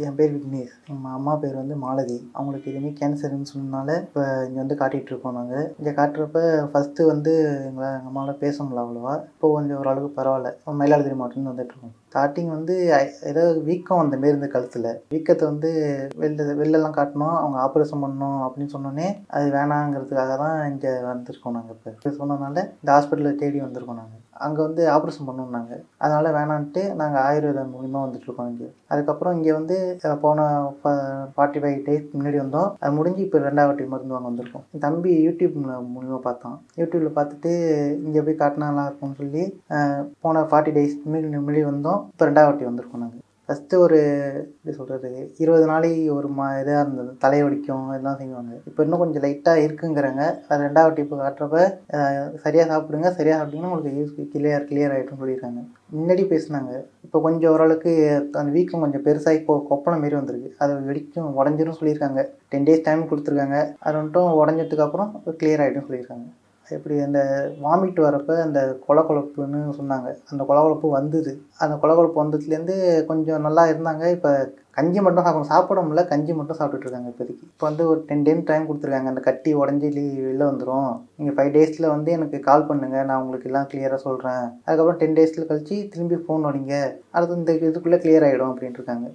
என் பேர் விக்னேஷ். எங்கள் அம்மா பேர் வந்து மாலதி. அவங்களுக்கு இதுமாரி கேன்சர்னு சொன்னனால இப்போ இங்கே வந்து காட்டிகிட்ருக்கோம் நாங்கள். இங்கே காட்டுறப்ப ஃபஸ்ட்டு வந்து எங்கள் அம்மாவால் பேச முடியல அவ்வளோவா. இப்போ கொஞ்சம் ஓரளவுக்கு பரவாயில்ல. மயிலாடுதுறை மாவட்டத்துலேருந்து வந்துட்டுருக்கோம். ஸ்டார்டிங் வந்து ஏதோ வீக்கம் வந்த மாரி இருந்தது கழுத்தில். வீக்கத்தை வந்து வெளிலலாம் காட்டினோம். அவங்க ஆப்ரேஷன் பண்ணணும் அப்படின்னு சொன்னோன்னே அது வேணாங்கிறதுக்காக தான் இங்கே வந்திருக்கோம் நாங்கள். இப்போ சொன்னதுனால இந்த ஹாஸ்பிட்டலை தேடி வந்திருக்கோம் நாங்கள். அங்கே வந்து ஆப்ரேஷன் பண்ணணுன்னாங்க. அதனால் வேணான்ட்டு நாங்கள் ஆயுர்வேதம் மூலிமா வந்துட்டுருக்கோம் இங்கே. அதுக்கப்புறம் இங்கே வந்து போன 45 டேஸ் முன்னாடி வந்தோம். அது முடிஞ்சு இப்போ 2வது வாட்டி மருந்து வாங்க வந்திருக்கோம். என் தம்பி யூடியூப் மூலிமா பார்த்தான். யூடியூப்பில் பார்த்துட்டு இங்கே போய் காட்டினா நல்லா இருக்கும்னு சொல்லி போன 40 டேஸ் முன்னாடி வந்தோம். இப்போ 2வது வாட்டி வந்திருக்கோம் நாங்கள். ஃபஸ்ட்டு ஒரு எப்படி சொல்கிறது 20 நாளைக்கு ஒரு இதாக இருந்தது. தலைவலிக்கும் இதெல்லாம் செய்வாங்க. இப்போ இன்னும் கொஞ்சம் லைட்டாக இருக்குங்கிறாங்க. அது 2வது வாட்டி இப்போ காட்டுறப்ப சரியாக சாப்பிடுங்க, சரியாக சாப்பிட்டிங்கன்னா உங்களுக்கு கிளியர் ஆகிட்டும்னு சொல்லியிருக்காங்க. முன்னாடி பேசினாங்க. இப்போ கொஞ்சம் ஓரளவுக்கு அந்த வீக்கம் கொஞ்சம் பெருசாகி கொப்பளம் மாரி வந்திருக்கு. அது வெடிக்கும் உடஞ்சிரும் சொல்லியிருக்காங்க. 10 டேஸ் டைம் கொடுத்துருக்காங்க. அது மட்டும் உடஞ்சதுக்கப்புறம் கிளியர் ஆகிடும் சொல்லியிருக்காங்க. எப்படி அந்த வாமிட் வரப்போ அந்த கொலகொலப்புன்னு சொன்னாங்க. அந்த கொலகொலப்பு வந்தது. அந்த கொலகொலப்பு வந்ததுலேருந்து கொஞ்சம் நல்லா இருந்தாங்க. இப்போ கஞ்சி மட்டும் சாப்பிட முடியல. கஞ்சி மட்டும் சாப்பிட்டுட்ருக்காங்க இப்போதைக்கு. இப்போ வந்து ஒரு 10 டேஸ் டைம் கொடுத்துருக்காங்க. அந்த கட்டி உடஞ்சி வெளில வந்துடும். நீங்கள் 5 டேஸில் வந்து எனக்கு கால் பண்ணுங்கள். நான் உங்களுக்கு எல்லாம் கிளியராக சொல்கிறேன். அதுக்கப்புறம் 10 டேஸில் கழிச்சு திரும்பி ஃபோன் அடிங்க. அடுத்து இந்த இதுக்குள்ளே கிளியர் ஆகிடும் அப்படின்ட்டுருக்காங்க.